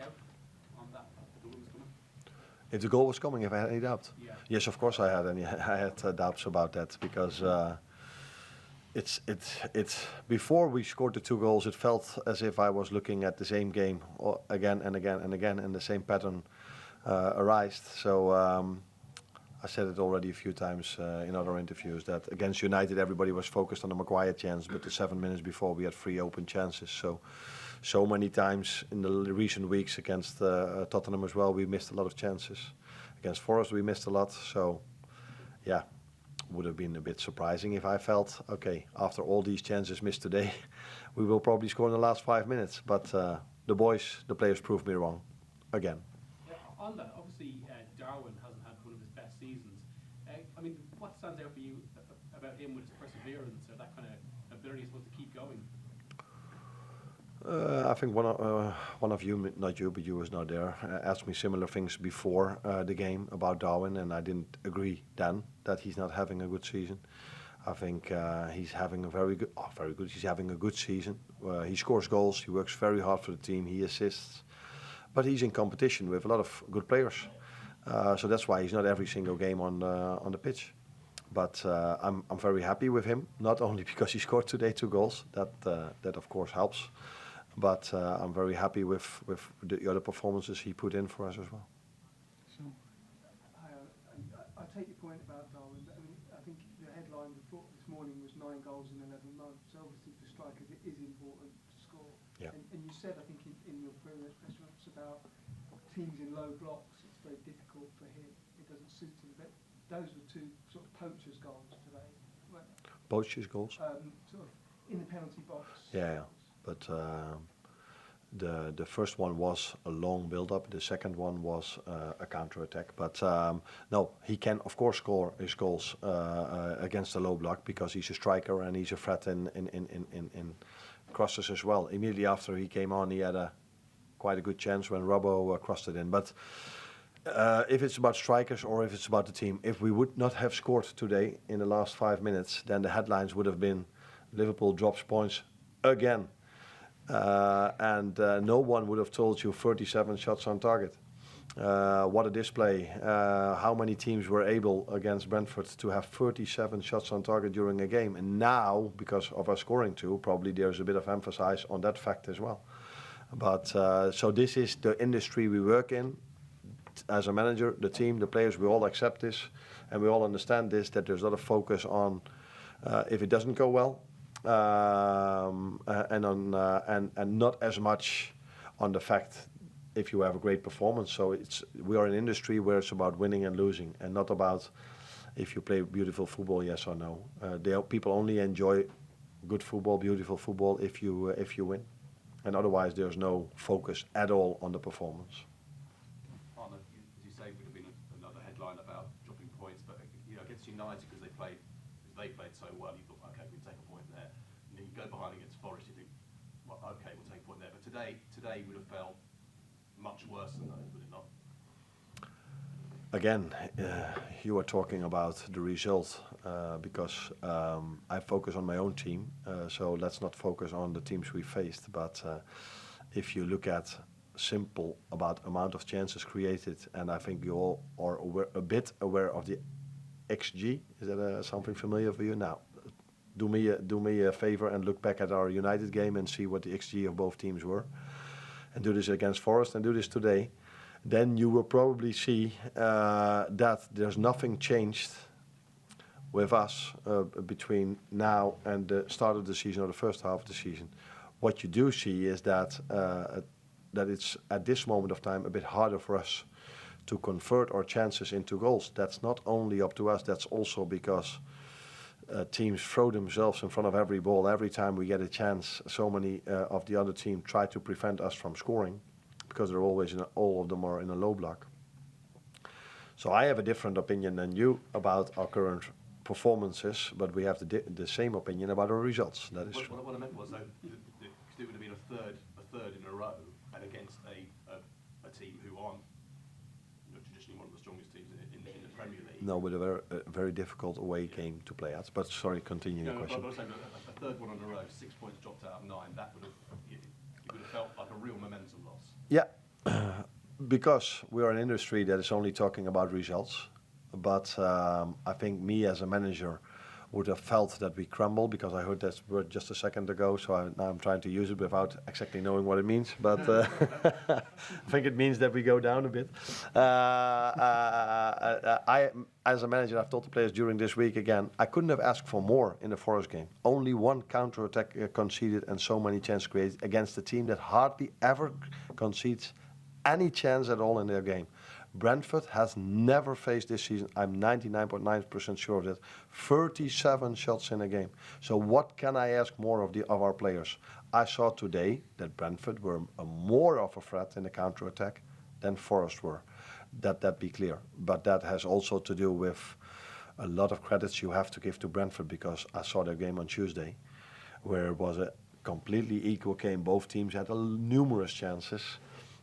doubt on that the goal was coming? If the goal was coming, if I had any doubt? Yeah. Yes, of course I had any. I had doubts about that because it's before we scored the 2 goals, it felt as if I was looking at the same game again and again and again, and the same pattern arised. So I said it already a few times in other interviews that against United everybody was focused on the Maguire chance, but the 7 minutes before we had 3 open chances. So many times in the recent weeks against Tottenham as well, we missed a lot of chances. Against Forest we missed a lot. So yeah, would have been a bit surprising if I felt, okay, after all these chances missed today, we will probably score in the last 5 minutes. But the players proved me wrong again. Yeah, on that, obviously Darwin hasn't had one of his best seasons. I mean, what stands out for you about him with his perseverance or that kind of ability to keep going? I think one of you, not you, but you was not there, asked me similar things before the game about Darwin, and I didn't agree then that he's not having a good season. I think he's having a very good. He's having a good season. He scores goals. He works very hard for the team. He assists, but he's in competition with a lot of good players. So that's why he's not every single game on the pitch. But I'm very happy with him. Not only because he scored today 2 goals. That of course helps. But I'm very happy with the other performances he put in for us as well. So, I take your point about Darwin, but I mean, I think the headline before this morning was 9 goals in 11 months. So obviously for strikers it is important to score. Yeah. And you said, I think in your previous press conference about teams in low blocks, it's very difficult for him. It doesn't suit him. But those were 2 sort of poachers' goals today. Poachers' goals? Sort of in the penalty box. Yeah. But the first one was a long build-up. The second one was a counter-attack. But no, he can of course score his goals against the low block because he's a striker and he's a threat in crosses as well. Immediately after he came on, he had quite a good chance when Robbo crossed it in. But if it's about strikers or if it's about the team, if we would not have scored today in the last 5 minutes, then the headlines would have been Liverpool drops points again. And no one would have told you 37 shots on target. What a display. How many teams were able against Brentford to have 37 shots on target during a game. And now, because of us scoring 2, probably there's a bit of emphasis on that fact as well. But so this is the industry we work in. As a manager, the team, the players, we all accept this. And we all understand this, that there's a lot of focus on if it doesn't go well. And not as much on the fact if you have a great performance. So we are an industry where it's about winning and losing, and not about if you play beautiful football, yes or no. People only enjoy good football, beautiful football if you win, and otherwise there's no focus at all on the performance. Arne, as you say, would have been another headline about dropping points, but against United because they played so well, you thought, okay, we can take a point there. And then you go behind against Forest, you think, well, okay, we'll take a point there. But today would have felt much worse than those, would it not? Again, you are talking about the result because I focus on my own team. So let's not focus on the teams we faced. But if you look at simple about amount of chances created, and I think you all are a bit aware of the XG. Is that something familiar for you? Now, do me a favor and look back at our United game and see what the XG of both teams were, and do this against Forest and do this today. Then you will probably see that there's nothing changed with us between now and the start of the season or the first half of the season. What you do see is that it's at this moment of time a bit harder for us to convert our chances into goals. That's not only up to us, that's also because teams throw themselves in front of every ball. Every time we get a chance, so many of the other team try to prevent us from scoring because they're always all of them are in a low block. So I have a different opinion than you about our current performances, but we have the same opinion about our results. That is true. What I meant was, though, it would have been a third in a row, and against a team who aren't traditionally one of the strongest teams in the Premier League. No, but a very difficult away game to play at. But sorry, continue your question. But I was saying a third one in a row, 6 points dropped out of 9. That would have it would have felt like a real momentum loss. Yeah, Because we are an industry that is only talking about results, but I think me as a manager would have felt that we crumble, because I heard that word just a second ago, so now I'm trying to use it without exactly knowing what it means, but I think it means that we go down a bit. I, as a manager, I've told the players during this week again, I couldn't have asked for more in the Forest game. Only one counter-attack conceded and so many chances created against a team that hardly ever concedes any chance at all in their game. Brentford has never faced this season, I'm 99.9% sure of that, 37 shots in a game. So what can I ask more of our players? I saw today that Brentford were more of a threat in the counter-attack than Forest were. That be clear. But that has also to do with a lot of credits you have to give to Brentford, because I saw their game on Tuesday, where it was a completely equal game. Both teams had numerous chances.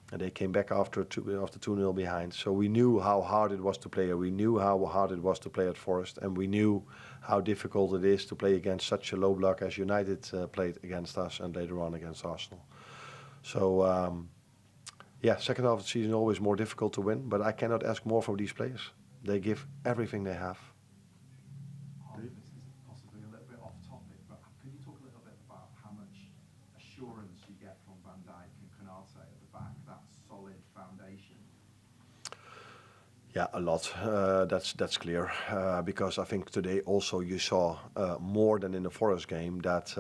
And they came back after 2-0 behind. So we knew how hard it was to play. We knew how hard it was to play at Forest. And we knew how difficult it is to play against such a low block as United played against us and later on against Arsenal. So, yeah, second half of the season always more difficult to win. But I cannot ask more from these players. They give everything they have. This is possibly a little bit off topic, but can you talk a little bit about how much assurance you get from Van Dijk and Konate at the back, that solid foundation? Yeah, a lot. That's clear. Because I think today also you saw more than in the Forest game that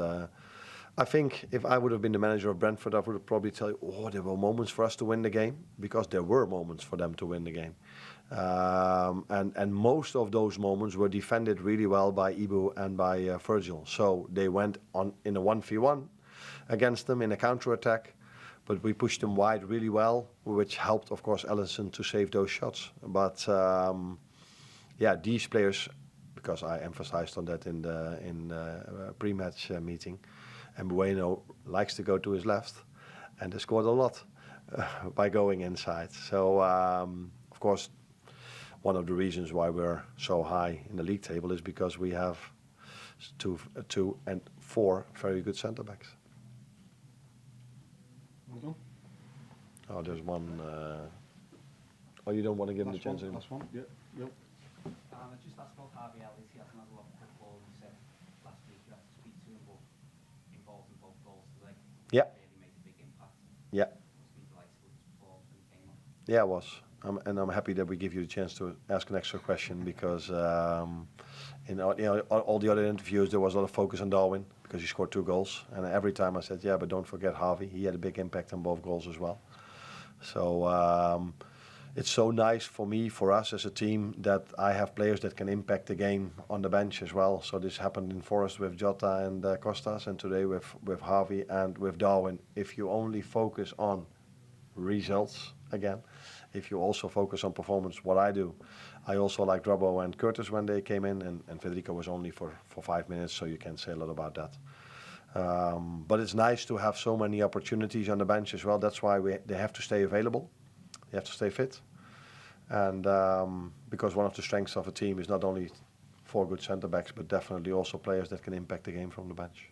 I think if I would have been the manager of Brentford, I would have probably tell you, oh, there were moments for us to win the game, because there were moments for them to win the game. And most of those moments were defended really well by Ibu and by Virgil. So they went on in a 1v1 against them in a counter-attack, but we pushed them wide really well, which helped, of course, Alisson to save those shots. But yeah, these players, because I emphasized on that in the pre-match meeting, and Bueno likes to go to his left, and they scored a lot by going inside. So, of course, one of the reasons why we're so high in the league table is because we have two and four very good centre-backs. Oh, there's one. Oh, you don't want to give him the chance anymore? Last one, yep. I just asked about Harvey Ellis. He hasn't had a lot of football. You said last week you had to speak to him, but involved in both goals today. Yeah. Really made a big impact. Yeah. Must be delighted with his performance when he came on. Yeah, it was. And I'm happy that we give you the chance to ask an extra question, because in all the other interviews there was a lot of focus on Darwin because he scored 2 goals. And every time I said, yeah, but don't forget Harvey. He had a big impact on both goals as well. So it's so nice for me, for us as a team, that I have players that can impact the game on the bench as well. So this happened in Forest with Jota and Costas, and today with Harvey and with Darwin. If you only focus on results again, if you also focus on performance, what I do, I also like Robbo and Curtis when they came in, and Federico was only for 5 minutes, so you can say a lot about that. But it's nice to have so many opportunities on the bench as well. That's why they have to stay available. They have to stay fit. And because one of the strengths of a team is not only 4 good centre-backs, but definitely also players that can impact the game from the bench.